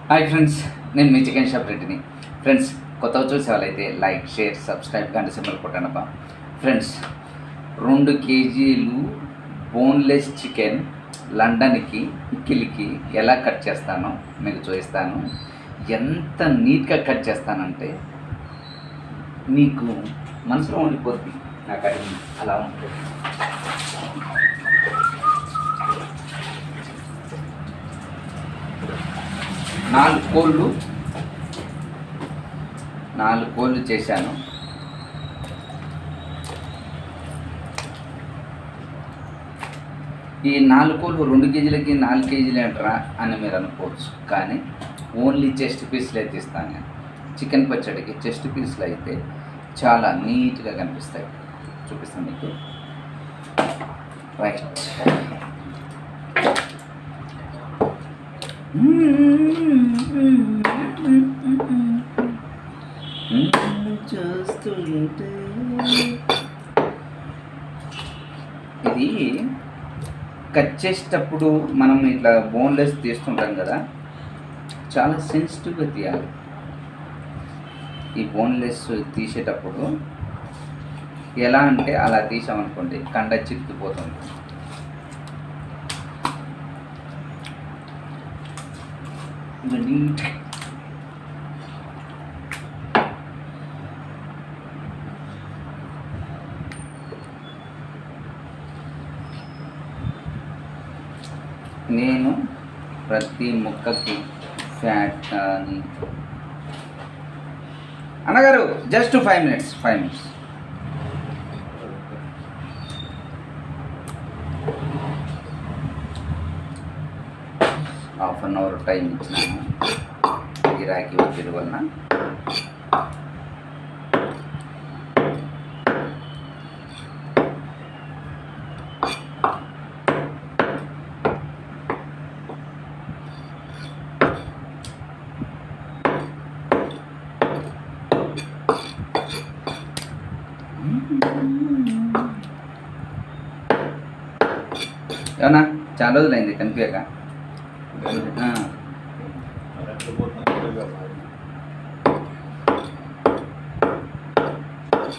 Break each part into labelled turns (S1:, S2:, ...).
S1: Hi friends, నేను మీ chicken shop రెడ్డిని. Friends, కొత్తగా చూసే వాళ్ళైతే లైక్, షేర్, సబ్స్క్రైబ్ గంట సింబల్ కొట్టనబ్బా. ఫ్రెండ్స్, 2 కేజీలు బోన్లెస్ చికెన్ లండన్కి పిక్కిలికి ఎలా కట్ చేస్తానో మీకు చూపిస్తాను. ఎంత నీట్గా కట్ చేస్తానంటే మీకు మనసులో ఉండిపోద్ది. నాకు అలా ఉంటుంది. 4 కోళ్ళు చేశాను. ఈ 4 కోళ్ళు 2 కేజీలకి 4 కేజీలు ఏంట్రా అని మీరు అనుకోవచ్చు. కానీ ఓన్లీ చెస్ట్ పీస్లు అయితే ఇస్తాను నేను. చికెన్ పచ్చడికి చెస్ట్ పీస్లు అయితే చాలా నీట్గా కనిపిస్తాయి. చూపిస్తాను మీకు. రైట్, చూస్తుంటే ఇది కట్ చేసేటప్పుడు మనం ఇట్లా బోన్లెస్ తీస్తుంటాం కదా, చాలా సెన్సిటివ్గా తీయాలి. ఈ బోన్లెస్ తీసేటప్పుడు ఎలా అంటే అలా తీసామనుకోండి కండ చిక్కిపోతుంది. నేను ప్రతి ముక్కకి ఫ్యాట్ కానీ అన్నగారు జస్ట్ 5 minutes 1/2 hour టైం ఇచ్చినాను. గిరాకీ ఒత్తిడి వలన ఏమన్నా చాలా రోజులైంది కనిపించక.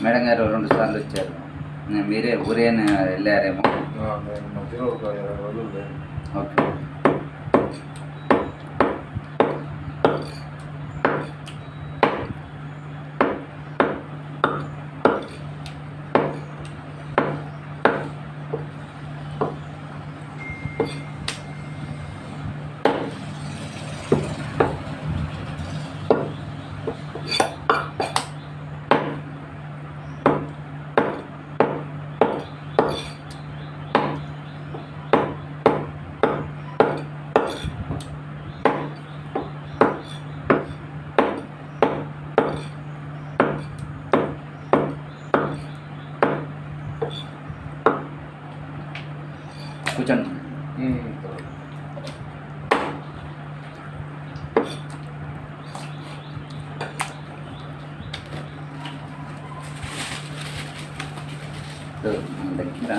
S1: మేడం గారు 2 సార్లు వచ్చారు. మీరే ఊరేనా వెళ్ళారేమో. ఓకే, కూర్చోండి. మన దగ్గర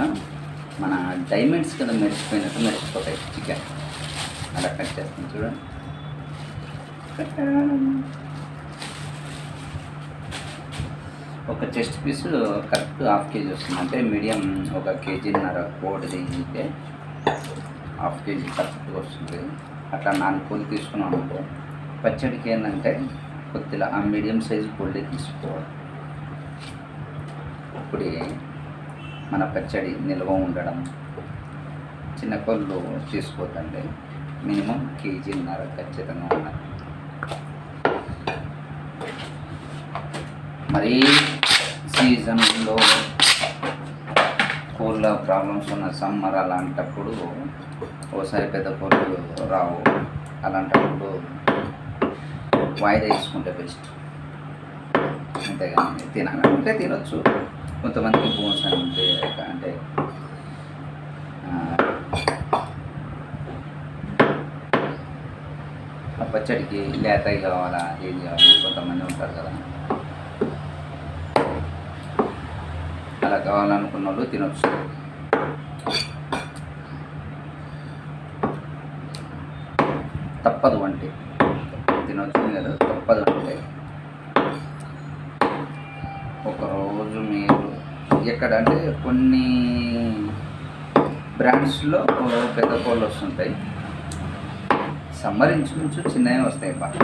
S1: మన డైమండ్స్ కదా మెరిసిపోయినట్టు మెరిసిపోతాయి చికెన్. అలా కట్ చేస్తాను చూడండి. ఒక చెస్ట్ పీస్ కరెక్ట్ 1/2 kg వస్తుంది. అంటే మీడియం 1.5 kg కోడిది అయితే 1/2 kg కరెక్ట్గా వస్తుంది. అట్లా 4 కోళ్ళు తీసుకున్నాం అనుకో, పచ్చడికి ఏంటంటే కొద్దిగా ఆ మీడియం సైజు కోళ్ళే తీసుకోవాలి. ఇప్పుడు మన పచ్చడి నిల్వ ఉండడం. చిన్న కోళ్ళు తీసుకోవద్దండి, మినిమం 1.5 kg ఖచ్చితంగా ఉండాలి. మరీ సీజన్లో కోళ్ళ ప్రాబ్లమ్స్ ఉన్న సమ్మర్ అలాంటప్పుడు ఓసారి పెద్ద కోళ్ళు రావు. అలాంటప్పుడు వాయిదా తీసుకుంటే బెస్ట్. అంతేగాని తినాలంటే తినొచ్చు. కొంతమందికి బోన్స్ అని ఉంటే అంటే పచ్చడికి లేతవి కావాలా ఏది కావాలి కొంతమంది ఉంటారు కదా. అలా కావాలనుకున్న వాళ్ళు తినొచ్చు. తప్పదు అంటే తినొచ్చు కదా తప్పదు. అంటే ఒకరోజు మీరు ఎక్కడ అంటే కొన్ని బ్రాండ్స్లో పెద్ద కోళ్ళు వస్తుంటాయి, సమ్మర్ ఇంచుమించు చిన్నవి వస్తాయి బాగా.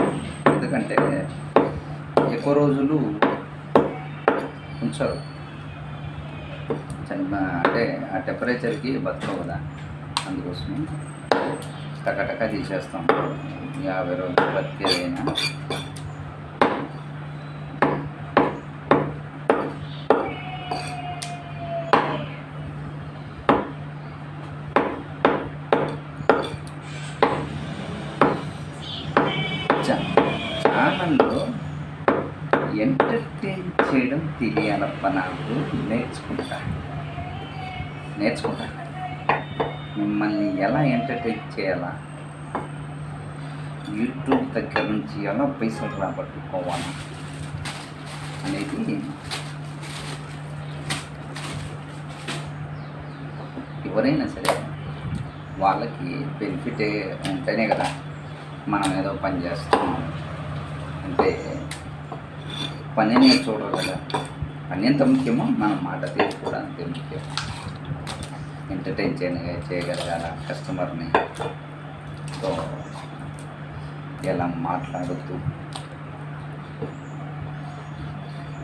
S1: ఎందుకంటే ఎక్కువ రోజులు ఉంచరు, అంటే ఆ టెంపరేచర్కి బతకవు కదా, అందుకోసం టకటక తీసేస్తాం. 50 రోజులు బతికేదైనా ఛానల్లో ఎంటర్టైన్ చేయడం తెలియాలప్ప, నాకు నేర్చుకుంటా. మిమ్మల్ని ఎలా ఎంటర్టైన్ చేయాలా, యూట్యూబ్ దగ్గర నుంచి ఎలా పైసలు రాబట్టుకోవాలా అనేది ఎవరైనా సరే వాళ్ళకి బెనిఫిట్ ఉంటేనే కదా మనం ఏదో పని చేస్తున్నాం అంటే. పని అనేది చూడరు కదా, పని ఎంత ముఖ్యమో మన మాట తీరు కూడా అంతే ముఖ్యం. ఎంటర్టైన్ చేయగలగాల కస్టమర్ని, సో ఎలా మాట్లాడుతూ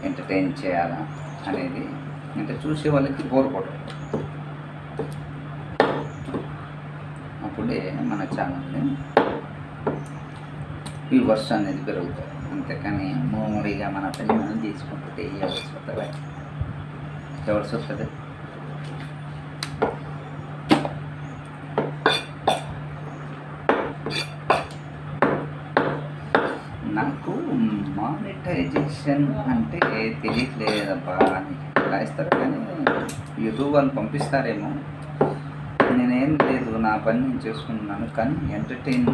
S1: ఎంటర్టైన్ చేయాలా అనేది అంటే చూసే వాళ్ళకి బోర్ కొట్టదు. అప్పుడే మన ఛానల్ని వ్యూవర్స్ అనేది పెరుగుతాయి. అంతేకాని మూడిగా మన పని మనం తీసుకుంటుంటే ఎవరు వస్తుంది. నాకు మానిటైజేషన్ అంటే తెలియట్లేదబ్బా, ఎలా ఇస్తారు కానీ యూట్యూబ్ వాళ్ళు పంపిస్తారేమో. నేనేం లేదు, నా పని నేను చేసుకుంటున్నాను, కానీ ఎంటర్టైన్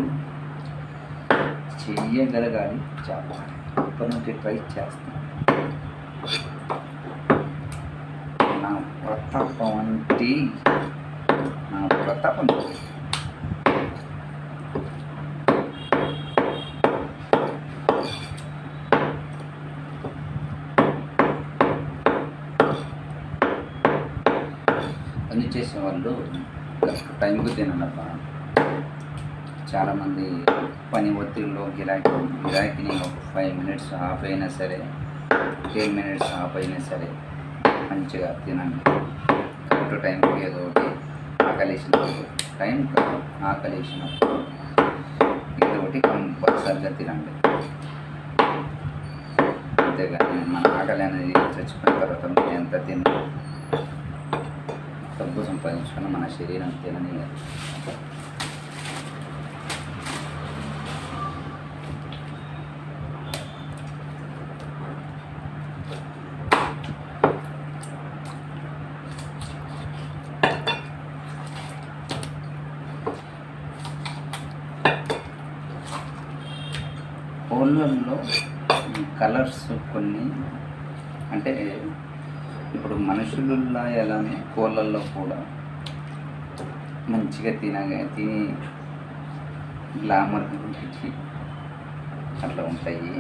S1: చెయ్యగలగాలి. చాలా ఇప్పటి నుంచి ట్రై చేస్తాను. నా ప్రతాపం పని చేసేవాళ్ళు టైంకి తినడబ్బా. చాలామంది పని ఒత్తిడిలో గిరాకీని ఒక 5 minutes ఆఫ్ అయినా సరే, 10 minutes ఆఫ్ అయినా సరే మంచిగా తినండి. కరెక్ట్ టైంకి ఏదో ఒకటి ఆకలేసినప్పుడు, టైం కాదు ఆకలేసినప్పుడు ఏదో ఒకటి కంపల్సరిగా తినండి. అంతేగాని మన ఆకలి అనేది చచ్చిపోయిన తర్వాత ఎంత తిన్నా డబ్బు సంపాదించుకుని మన శరీరం తినని. కోళ్ళల్లో కలర్స్ కొన్ని అంటే ఇప్పుడు మనుషులలో ఎలానే కోళ్ళల్లో కూడా మంచిగా తిని గ్లామర్ అట్లా ఉంటాయి.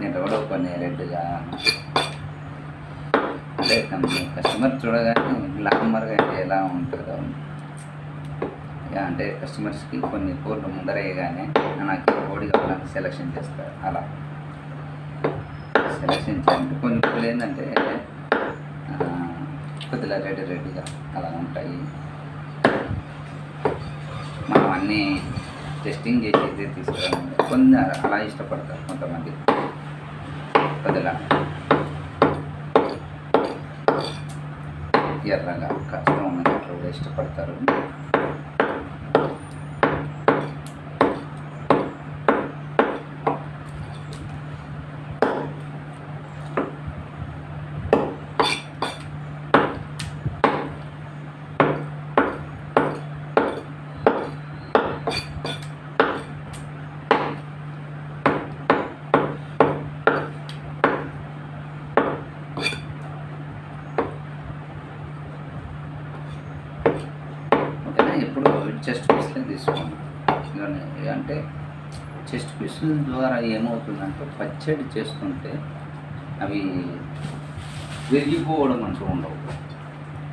S1: నేను కూడా కొన్ని రెడ్గా అంటే కస్టమర్ చూడగానే గ్లామర్గా ఎలా ఉంటుందో అంటే కస్టమర్స్కి కొన్ని కోళ్ళు ముందరయ్యగానే నాకు కోడి కావాలని సెలెక్షన్ చేస్తారు. అలా సెలెక్షన్ చేయాలంటే కొన్ని కోళ్ళు ఏంటంటే కొద్దిగా రెడ్డిగా అలా ఉంటాయి. మనం అన్నీ టెస్టింగ్ చేసి తీసుకురావాలి. కొన్ని అలా ఇష్టపడతారు కొంతమంది, కొద్దిగా ఎర్రగా కష్టం ఉన్నట్లు కూడా ఇష్టపడతారు. ఎప్పుడు చెస్ట్ పీస్లే తీసుకోండి. అంటే చెస్ట్ పీసుల ద్వారా ఏమవుతుందంటే పచ్చడి చేస్తుంటే అవి విరిగిపోవడం అంటూ ఉండవు.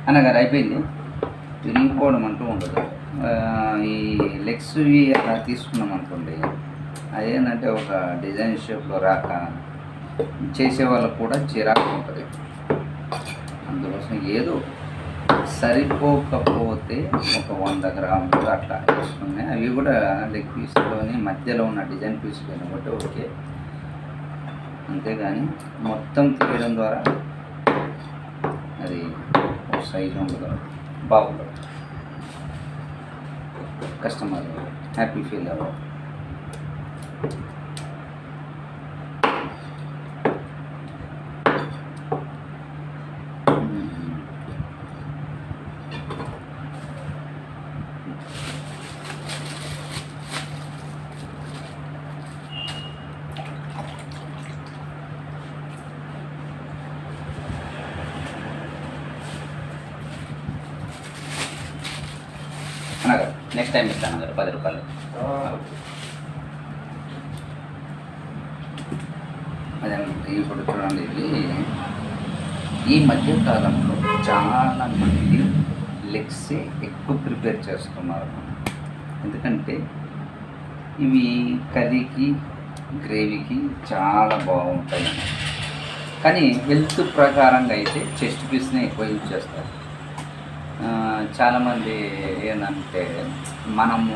S1: అనగారు అయిపోయింది, విరిగిపోవడం అంటూ ఉండదు. ఈ లెగ్స్వి అలా తీసుకున్నాం అనుకోండి, అదేంటంటే ఒక డిజైన్ షేప్లో రాక చేసే వాళ్ళకు కూడా చిరాకు ఉంటుంది. అందుకోసం ఏదో సరిపోకపోతే ఒక 100 గ్రాములు అట్లా వేసుకున్నాయి. అవి కూడా లెగ్ పీస్లోని మధ్యలో ఉన్న డిజైన్ పీస్లోని బట్టి ఓకే, అంతేగాని మొత్తం తీయడం ద్వారా అది ఒక సైజు ఉండదు, బాగుండదు, కస్టమర్ హ్యాపీ ఫీల్ అవ్వదు. అనగా నెక్స్ట్ టైం ఇస్తాను కదా 10 రూపాయలు. అదే ఇప్పుడు చూడండి, ఇది ఈ మధ్య కాలంలో చాలా మంది లెగ్సే ఎక్కువ ప్రిపేర్ చేస్తున్నారు. ఎందుకంటే ఇవి కర్రీకి, గ్రేవీకి చాలా బాగుంటాయి. కానీ హెల్త్ ప్రకారంగా అయితే చెస్ట్ పీస్నే ఎక్కువ యూజ్ చేస్తారు. చాలామంది ఏంటంటే మనము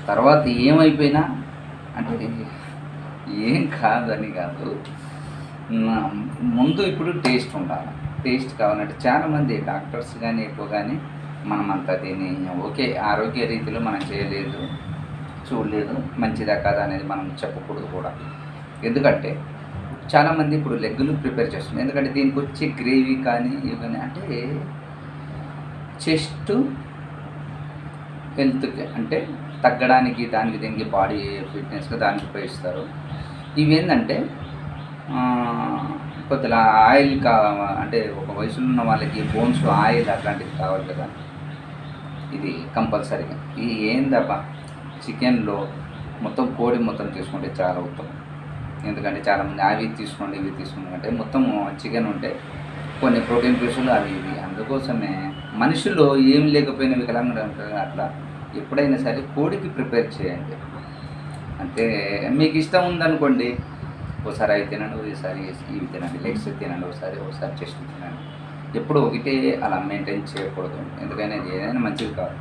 S1: తర్వాత ఏమైపోయినా అంటే ఏం కాదని కాదు, ముందు ఇప్పుడు టేస్ట్ ఉండాలి. టేస్ట్ కావాలంటే చాలామంది డాక్టర్స్ కానీ ఎక్కువ కానీ మనమంతా దీన్ని ఓకే ఆరోగ్య రీతిలో మనం చేయలేదు, చూడలేదు, మంచిదా కాదా అనేది మనం చెప్పకూడదు కూడా. ఎందుకంటే చాలామంది ఇప్పుడు లెగ్గులు ప్రిపేర్ చేస్తున్నారు. ఎందుకంటే దీనికి వచ్చే గ్రేవీ కానీ ఇవి కానీ అంటే చెస్ట్ హెల్త్కి అంటే తగ్గడానికి, దానికి దీనికి బాడీ ఫిట్నెస్గా దానికి ఉపయోగిస్తారు. ఇవి ఏంటంటే కొద్దిగా ఆయిల్ అంటే ఒక వయసులో ఉన్న వాళ్ళకి బోన్స్ ఆయిల్ అట్లాంటివి కావాలి కదా, ఇది కంపల్సరీగా. ఇది ఏందబ్బా, చికెన్లో మొత్తం కోడి మొత్తం తీసుకుంటే చాలా ఉత్తమం. ఎందుకంటే చాలామంది అవి తీసుకోండి ఇవి తీసుకోండి అంటే మొత్తం చికెన్ ఉంటే కొన్ని ప్రోటీన్ పీసులు అవి ఇవి. అందుకోసమే మనుషుల్లో ఏం లేకపోయినా వికలాంగుడు అంటారు అట్లా ఎప్పుడైనా సరే కోడికి ప్రిపేర్ చేయండి. అంటే మీకు ఇష్టం ఉందనుకోండి, ఒకసారి అవి తినండి, ఒకసారి ఇవి తినండి, లెగ్స్ తినండి, ఒకసారి చెస్ట్ తినండి. ఎప్పుడు ఒకటే అలా మెయింటైన్ చేయకూడదు. ఎందుకైనా ఏదైనా మంచిది కాదు.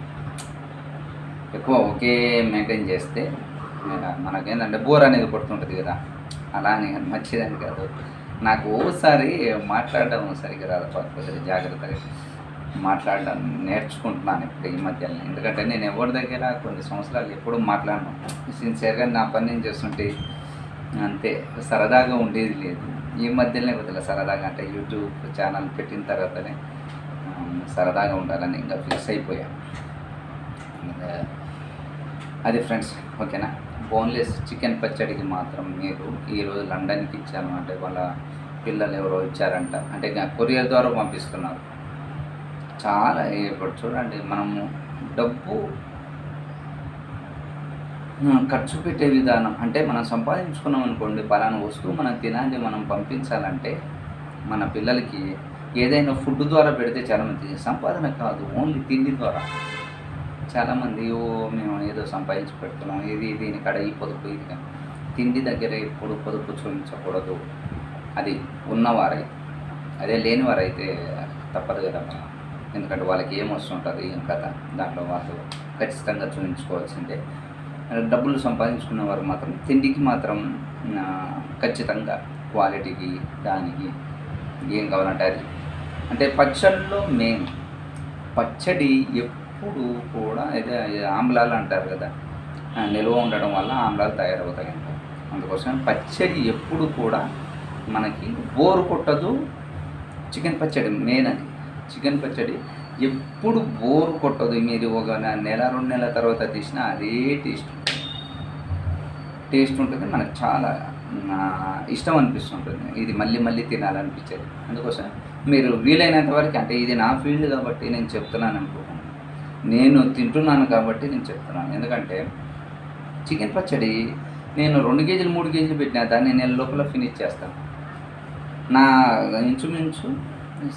S1: ఎక్కువ ఒకే మెయింటైన్ చేస్తే మనకేంటంటే బోర్ అనేది కొడుతుంటుంది కదా, అలా అని మంచిదని కాదు. నాకు ఓసారి మాట్లాడడం సరిగ్గా రాదు, కొద్దిగా జాగ్రత్తగా మాట్లాడడం నేర్చుకుంటున్నాను ఇప్పుడు ఈ మధ్యలో. ఎందుకంటే నేను ఎవరి దగ్గర కొన్ని సంవత్సరాలు ఎప్పుడూ మాట్లాడను, సిన్సియర్గా నా పని నేను చేస్తుంటే అంతే, సరదాగా ఉండేది లేదు. ఈ మధ్యలోనే కొద్దిగా సరదాగా అంటే యూట్యూబ్ ఛానల్ పెట్టిన తర్వాతనే సరదాగా ఉండాలని ఇంకా ఫిక్స్ అయిపోయాను. అది ఫ్రెండ్స్, ఓకేనా. బోన్లెస్ చికెన్ పచ్చడికి మాత్రం మీరు ఈరోజు లండన్కి ఇచ్చాను అంటే వాళ్ళ పిల్లలు ఎవరో ఇచ్చారంట, అంటే కొరియర్ ద్వారా పంపిస్తున్నారు. చాలా ఇప్పుడు చూడండి, మనము డబ్బు ఖర్చు పెట్టే విధానం అంటే మనం సంపాదించుకున్నాం అనుకోండి, పలానా వస్తువు మనం తినాలి, మనం పంపించాలంటే మన పిల్లలకి ఏదైనా ఫుడ్ ద్వారా పెడితే చాలా మంచిది. సంపాదన కాదు, ఓన్లీ తిండి ద్వారా. చాలామంది మేము ఏదో సంపాదించి పెడుతున్నాం, ఇది దీని కడ ఈ పొదుపు, ఇది తిండి దగ్గర ఎప్పుడు పొదుపు చూపించకూడదు. అది ఉన్నవారై, అదే లేనివారైతే తప్పదు కదా మనం. ఎందుకంటే వాళ్ళకి ఏం వస్తుంటుంది ఏం కథ, దాంట్లో వాళ్ళు ఖచ్చితంగా చూపించుకోవాల్సిందే. డబ్బులు సంపాదించుకున్న వారు మాత్రం తిండికి మాత్రం ఖచ్చితంగా క్వాలిటీకి దానికి ఏం కావాలంటే అది. అంటే పచ్చడిలో మెయిన్ పచ్చడి ఎప్పుడు కూడా అయితే ఆమ్లాలు అంటారు కదా, నిల్వ ఉండడం వల్ల ఆమ్లాలు తయారవుతాయి అంటారు. అందుకోసం పచ్చడి ఎప్పుడు కూడా మనకి బోరు కొట్టదు. చికెన్ పచ్చడి మెయిన్ అది. చికెన్ పచ్చడి ఎప్పుడు బోరు కొట్టదు. మీరు ఒక నెల 2 నెలల తర్వాత తీసినా అదే టేస్ట్ ఉంటుంది. మనకు చాలా ఇష్టం అనిపిస్తుంటుంది, ఇది మళ్ళీ మళ్ళీ తినాలనిపించేది. అందుకోసం మీరు వీలైనంత వరకు, అంటే ఇది నా ఫీల్డ్ కాబట్టి నేను చెప్తున్నాను అనుకుంటున్నాను, నేను తింటున్నాను కాబట్టి నేను చెప్తున్నాను. ఎందుకంటే చికెన్ పచ్చడి నేను 2 కేజీలు 3 కేజీలు పెట్టినా దాన్ని నెల లోపల ఫినిష్ చేస్తాను. నా ఇంచుమించు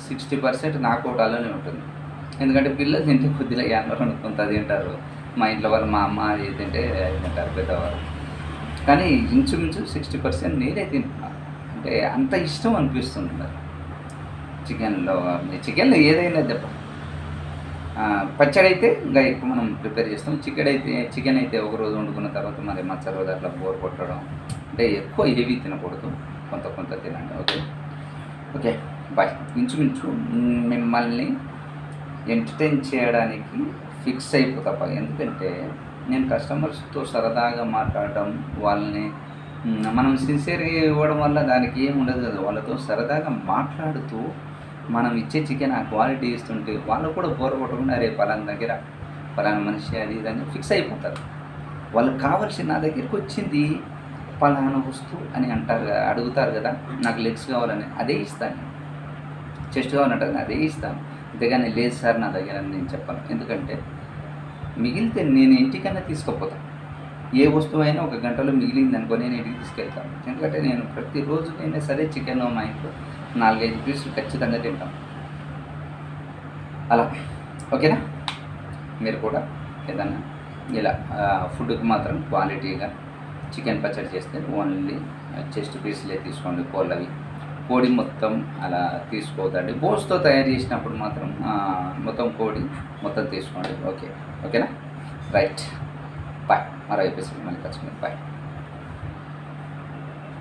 S1: 60% నా కోటాలోనే ఉంటుంది. ఎందుకంటే పిల్లలు తింటే కొద్దిగా యాన్నో కొంత తింటారు. మా ఇంట్లో వాళ్ళు మా అమ్మ అది తింటే అది తింటారు పెద్దవారు. కానీ ఇంచుమించు 60% నేనే తింటున్నాను. అంటే అంత ఇష్టం అనిపిస్తుంది మరి చికెన్‌లో ఏదైనా దెబ్బ. పచ్చడైతే ఇంకా ఎక్కువ మనం ప్రిపేర్ చేస్తాం. చికెన్ అయితే ఒకరోజు వండుకున్న తర్వాత మరి మరుసటి రోజు అట్లా బోర్ కొట్టడం. అంటే ఎక్కువ హెవీ తినకూడదు. కొంత కొంత తినండి. ఓకే. ఓకే. బాయ్. ఇంచుమించు మిమ్మల్ని ఎంటర్‌టైన్ చేయడానికి ఫిక్స్ అయిపోతా. ఎందుకంటే నేను కస్టమర్స్‌తో సరదాగా మాట్లాడడం, వాళ్ళని మనం సిన్సియర్‌గా ఇవ్వడం వల్ల దానికి ఏమి ఉండదు కదా! వాళ్ళతో సరదాగా మాట్లాడుతూ మనం ఇచ్చే చికెన్ ఆ క్వాలిటీ ఇస్తుంటే వాళ్ళకు కూడా బోర్ కొట్టకుండా అరే పలానా దగ్గర పలానా మనిషి అది ఇది అని ఫిక్స్ అయిపోతారు. వాళ్ళకి కావాల్సింది నా దగ్గరికి వచ్చింది పలానా వస్తువు అని అడుగుతారు కదా! నాకు లెగ్స్ కావాలని అదే ఇస్తాను. చెస్ట్ కావాలంటే అదే ఇస్తాను. అంతేగాని లేదు సార్ నా దగ్గర అని నేను చెప్పను. ఎందుకంటే మిగిలితే నేను ఇంటికన్నా తీసుకుపోతాను. ఏ వస్తువైనా ఒక గంటలో మిగిలిందనుకో నేను ఇంటికి తీసుకెళ్తాను. ఎందుకంటే నేను ప్రతిరోజుకైనా సరే చికెన్ మా ఇంట్లో 4, 5 పీసులు ఖచ్చితంగా తింటాం. అలా ఓకేనా? మీరు కూడా ఏదన్నా ఇలా ఫుడ్‌కి మాత్రం క్వాలిటీగా చికెన్ పచ్చడి చేస్తే ఓన్లీ చెస్ట్ పీసులే తీసుకోండి కోళ్ళవి. కోడి మొత్తం అలా తీసుకోవద్దండి. బోన్స్‌తో తయారు చేసినప్పుడు మాత్రం మొత్తం కోడి మొత్తం తీసుకోండి. ఓకేనా? రైట్. బాయ్. మరో ఎపిసోడ్ మళ్ళీ కలుసుకుందాం. బాయ్.